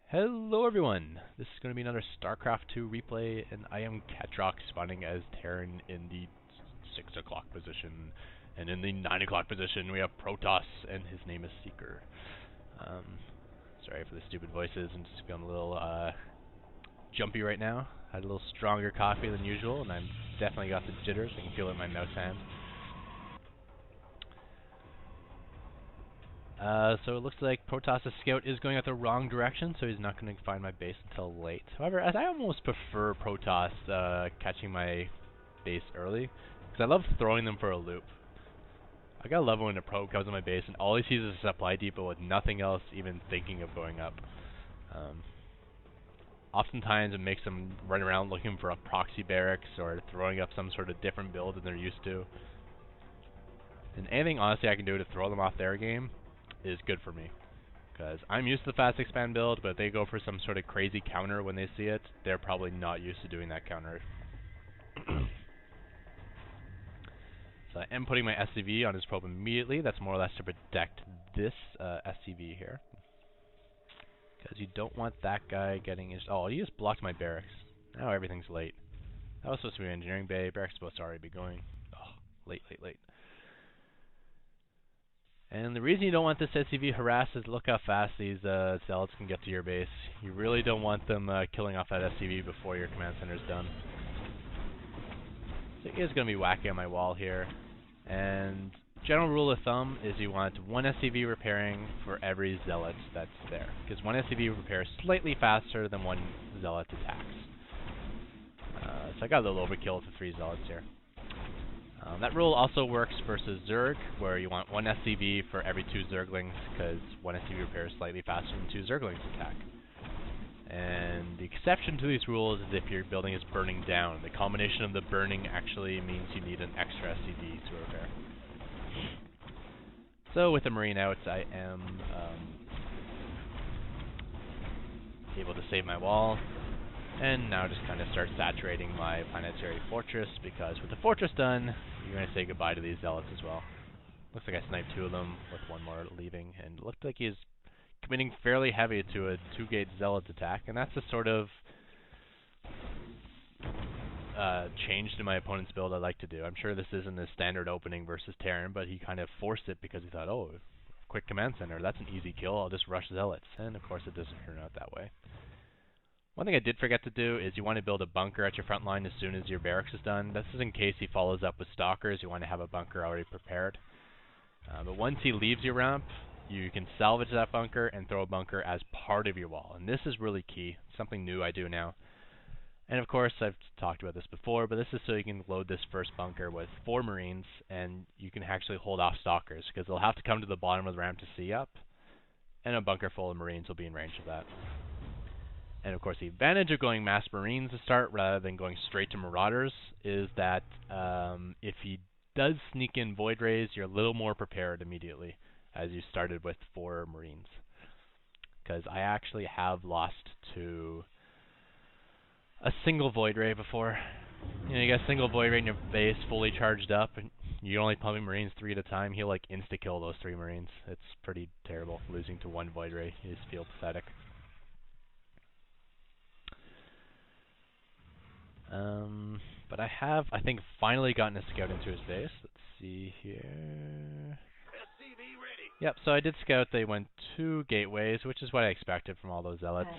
Hello everyone! This is going to be another Starcraft 2 replay, and I am Ketroc spawning as Terran in the 6 o'clock position. And in the 9 o'clock position we have Protoss, and his name is Seeker. Sorry for the stupid voices, I'm just feeling a little jumpy right now. Had a little stronger coffee than usual, and I've definitely got the jitters. I can feel it in my mouse hand. So it looks like Protoss' scout is going at the wrong direction, so he's not going to find my base until late. However, as I almost prefer Protoss catching my base early, because I love throwing them for a loop. I gotta love when a pro comes on my base and all he sees is a supply depot with nothing else even thinking of going up. Oftentimes it makes them run around looking for a proxy barracks or throwing up some sort of different build than they're used to. And anything honestly I can do to throw them off their game is good for me, because I'm used to the fast expand build, but if they go for some sort of crazy counter when they see it, they're probably not used to doing that counter. So I am putting my SCV on his probe immediately. That's more or less to protect this SCV here, because you don't want that guy getting his... Oh, he just blocked my barracks. Now everything's late. That was supposed to be an engineering bay. Barracks supposed to already be going. Oh, late. And the reason you don't want this SCV harassed is look how fast these zealots can get to your base. You really don't want them killing off that SCV before your command center is done. So he is going to be whacking on my wall here. And general rule of thumb is you want one SCV repairing for every zealot that's there, because one SCV repairs slightly faster than one zealot attacks. So I got a little overkill with the 3 zealots here. That rule also works versus Zerg, where you want one SCV for every 2 Zerglings, because one SCV repairs slightly faster than 2 Zerglings attack. And the exception to these rules is if your building is burning down. The combination of the burning actually means you need an extra SCV to repair. So with the Marine out, I am able to save my wall. And now just kind of start saturating my planetary fortress, because with the fortress done, you're going to say goodbye to these zealots as well. Looks like I sniped 2 of them, with 1 more leaving, and it looked like he's committing fairly heavy to a 2-gate zealot attack, and that's the sort of change to my opponent's build I like to do. I'm sure this isn't a standard opening versus Terran, but he kind of forced it because he thought, oh, quick command center, that's an easy kill, I'll just rush zealots. And of course it doesn't turn out that way. One thing I did forget to do is you want to build a bunker at your front line as soon as your barracks is done. This is in case he follows up with stalkers. You want to have a bunker already prepared. But once he leaves your ramp, you can salvage that bunker and throw a bunker as part of your wall. And this is really key. Something new I do now. And of course, I've talked about this before, but this is so you can load this first bunker with 4 Marines, and you can actually hold off stalkers, because they'll have to come to the bottom of the ramp to see up, and a bunker full of Marines will be in range of that. And of course, the advantage of going mass Marines to start rather than going straight to Marauders is that if he does sneak in Void Rays, you're a little more prepared immediately, as you started with 4 Marines. Because I actually have lost to a single Void Ray before. You know, you got a single Void Ray in your base fully charged up, and you're only pumping Marines 3 at a time. He'll like insta-kill those 3 Marines. It's pretty terrible. Losing to 1 Void Ray. You just feel pathetic. But I have, I think, finally gotten a scout into his base. Let's see here. Yep, so I did scout. They went 2 gateways, which is what I expected from all those zealots.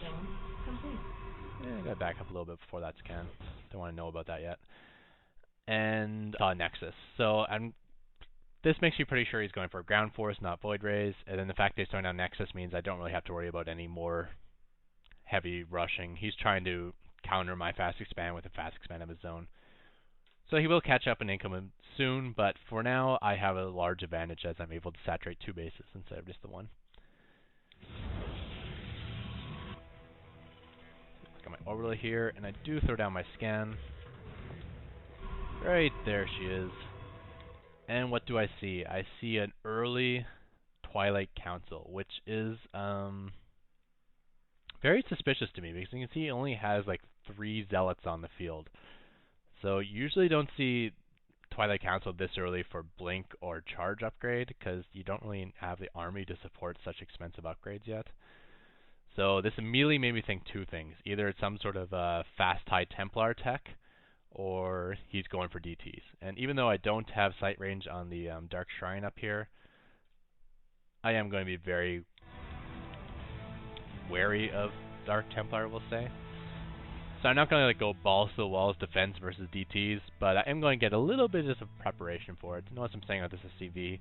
Yeah, I gotta back up a little bit before that scan. Don't want to know about that yet. And saw Nexus. So this makes me pretty sure he's going for a ground force, not Void Rays. And then the fact that he's throwing down Nexus means I don't really have to worry about any more heavy rushing. He's trying to counter my fast expand with a fast expand of his zone. So he will catch up in income soon, but for now I have a large advantage as I'm able to saturate 2 bases instead of just the 1. Got my orbital here, and I do throw down my scan. Right there she is. And what do I see? I see an early Twilight Council, which is very suspicious to me, because you can see he only has like 3 zealots on the field. So you usually don't see Twilight Council this early for blink or charge upgrade, because you don't really have the army to support such expensive upgrades yet. So this immediately made me think two things. Either it's some sort of fast high Templar tech, or he's going for DTs. And even though I don't have sight range on the Dark Shrine up here, I am going to be very wary of Dark Templar, we'll say. So I'm not going to go balls to the walls defense versus DTs, but I am going to get a little bit of preparation for it. Notice I'm saying that this is CV.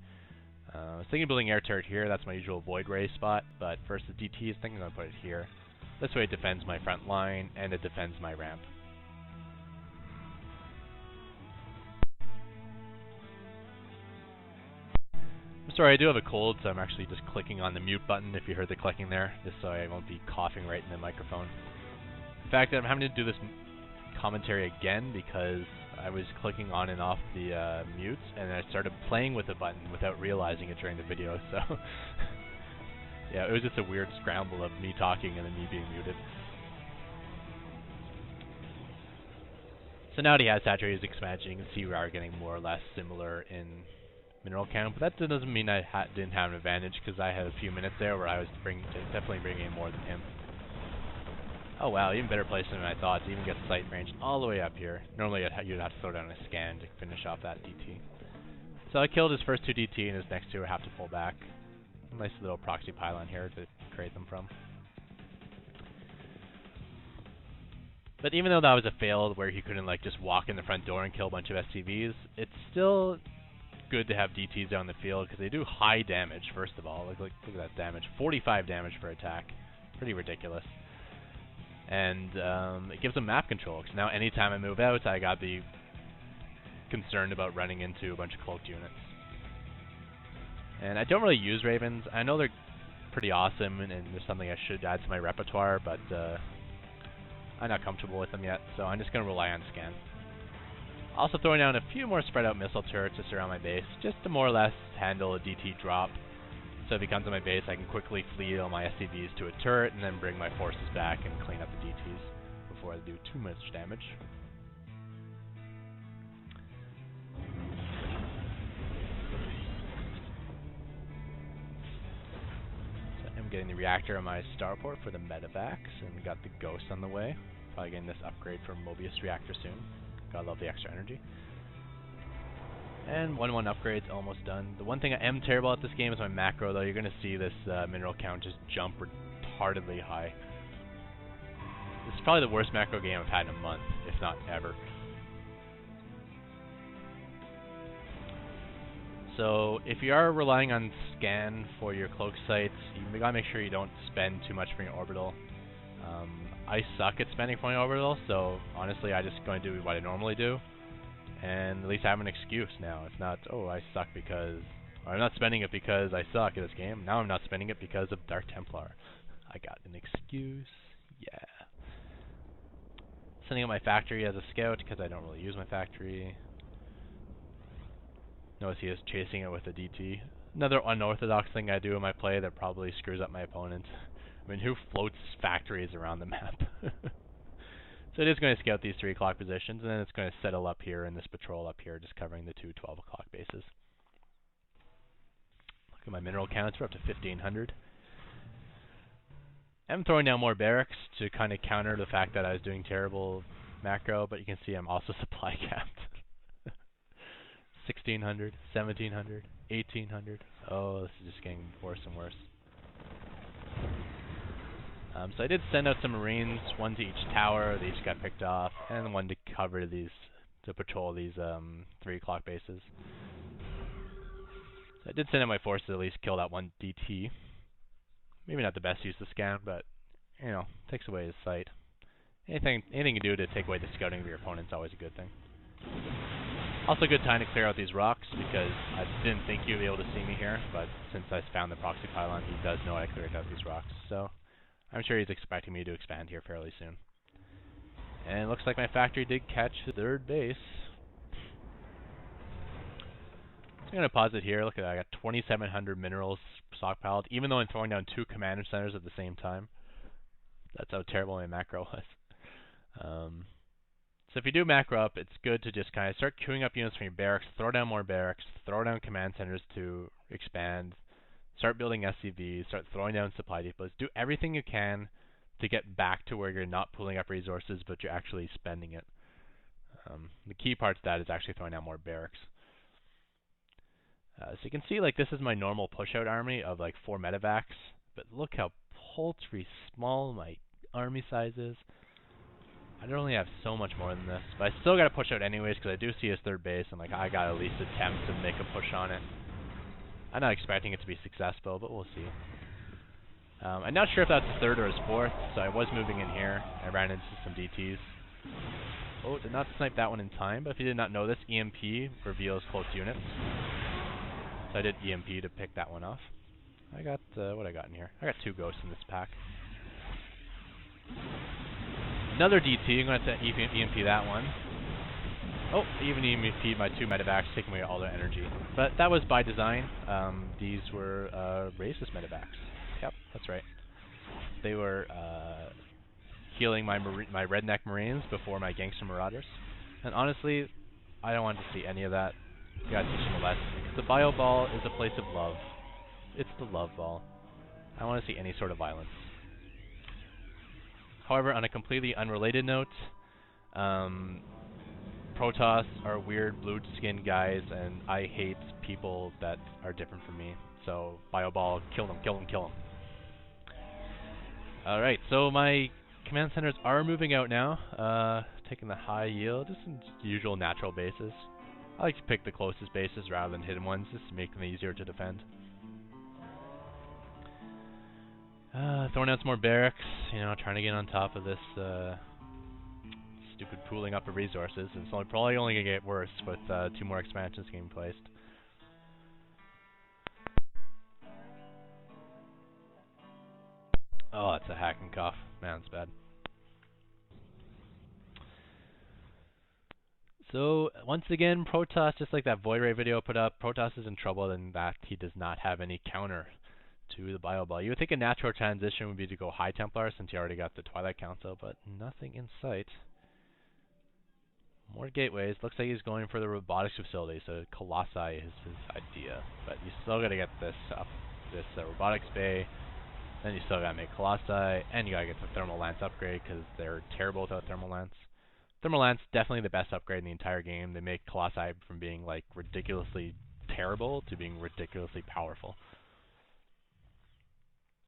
I was thinking of building air turret here. That's my usual void ray spot, but versus DTs, I think I'm going to put it here. This way it defends my front line, and it defends my ramp. I'm sorry, I do have a cold, so I'm actually just clicking on the mute button if you heard the clicking there, just so I won't be coughing right in the microphone. In fact, I'm having to do this commentary again because I was clicking on and off the mutes, and I started playing with the button without realizing it during the video, so yeah, it was just a weird scramble of me talking and then me being muted. So now that he has saturated his expansion, you can see we are getting more or less similar in mineral count, but that doesn't mean I didn't have an advantage, because I had a few minutes there where I was definitely bringing in more than him. Oh wow, even better placement than I thought to even get sight range all the way up here. Normally you'd have to throw down a scan to finish off that DT. So I killed his first two DT, and his next two have to pull back. A nice little proxy pylon here to create them from. But even though that was a fail where he couldn't like just walk in the front door and kill a bunch of SCVs, it's still good to have DTs down the field because they do high damage, first of all. Look at that damage. 45 damage per attack. Pretty ridiculous. And it gives them map control, because now anytime I move out, I gotta be concerned about running into a bunch of cloaked units. And I don't really use Ravens. I know they're pretty awesome, and there's something I should add to my repertoire, but I'm not comfortable with them yet, so I'm just gonna rely on scan. Also throwing down a few more spread out missile turrets to surround my base, just to more or less handle a DT drop. So if he comes to my base, I can quickly flee all my SCVs to a turret, and then bring my forces back and clean up the DTs before I do too much damage. So I'm getting the reactor on my starport for the medevacs, and we got the ghost on the way. Probably getting this upgrade for Mobius reactor soon. Gotta love the extra energy. And 1-1 upgrade's almost done. The one thing I am terrible at this game is my macro, though. You're going to see this mineral count just jump retardedly high. This is probably the worst macro game I've had in a month, if not ever. So if you are relying on scan for your cloak sites, you gotta make sure you don't spend too much for your orbital. I suck at spending for my orbital, so honestly I just going to do what I normally do. And at least I have an excuse now. It's not, oh, I suck because... or I'm not spending it because I suck at this game. Now I'm not spending it because of Dark Templar. I got an excuse. Yeah. Sending out my factory as a scout because I don't really use my factory. Notice he is chasing it with a DT. Another unorthodox thing I do in my play that probably screws up my opponent. I mean, who floats factories around the map? So it is going to scout these 3 o'clock positions, and then it's going to settle up here in this patrol up here, just covering the 2 12 o'clock bases. Look at my mineral counts, we're up to 1,500. I'm throwing down more barracks to kind of counter the fact that I was doing terrible macro, but you can see I'm also supply capped. 1,600, 1,700, 1,800. Oh, this is just getting worse and worse. So I did send out some Marines, one to each tower. They each got picked off, and one to cover these, to patrol these 3 o'clock bases. So I did send out my forces to at least kill that one DT. Maybe not the best use of scan, but you know, takes away his sight. Anything you do to take away the scouting of your opponent is always a good thing. Also a good time to clear out these rocks, because I didn't think you'd be able to see me here, but since I found the proxy pylon, he does know I cleared out these rocks. So I'm sure he's expecting me to expand here fairly soon. And it looks like my factory did catch the 3rd base. So I'm going to pause it here. Look at that, I got 2,700 minerals stockpiled, even though I'm throwing down 2 commander centers at the same time. That's how terrible my macro was. So if you do macro up, it's good to just kind of start queuing up units from your barracks, throw down more barracks, throw down command centers to expand, Start building SCVs, start throwing down supply depots, do everything you can to get back to where you're not pulling up resources, but you're actually spending it. The key part to that is actually throwing down more barracks. So you can see, like, this is my normal push-out army of like 4 medevacs, but look how paltry small my army size is. I only have so much more than this, but I still got to push out anyways because I do see his third base, and like I got to at least attempt to make a push on it. I'm not expecting it to be successful, but we'll see. I'm not sure if that's his third or his fourth, so I was moving in here. I ran into some DTs. Oh, did not snipe that one in time, but if you did not know this, EMP reveals close units. So I did EMP to pick that one off. I got, what I got in here? I got 2 ghosts in this pack. Another DT, I'm going to have to EMP that one. Oh, even EMP'd my 2 medevacs, taking away all their energy. But that was by design. These were racist medevacs. Yep, that's right. They were healing my redneck marines before my gangster marauders. And honestly, I don't want to see any of that. You gotta teach them a lesson. The bio ball is a place of love. It's the love ball. I don't want to see any sort of violence. However, on a completely unrelated note, Protoss are weird blue-skinned guys, and I hate people that are different from me. So, bio ball, kill them, kill them, kill them. Alright, so my command centers are moving out now, taking the high yield, just in usual natural bases. I like to pick the closest bases rather than hidden ones, just to make them easier to defend. Throwing out some more barracks, you know, trying to get on top of this stupid pooling up of resources. It's probably only going to get worse with 2 more expansions getting placed. Oh, that's a hacking cough. Man, it's bad. So, once again, Protoss, just like that Void Ray video I put up, Protoss is in trouble in that he does not have any counter to the bio ball. You would think a natural transition would be to go high Templar since he already got the Twilight Council, but nothing in sight. More gateways. Looks like he's going for the robotics facility, so Colossi is his idea. But you still got to get this up, this robotics bay. Then you still got to make Colossi, and you got to get the Thermal Lance upgrade because they're terrible without Thermal Lance. Thermal Lance, definitely the best upgrade in the entire game. They make Colossi from being like ridiculously terrible to being ridiculously powerful.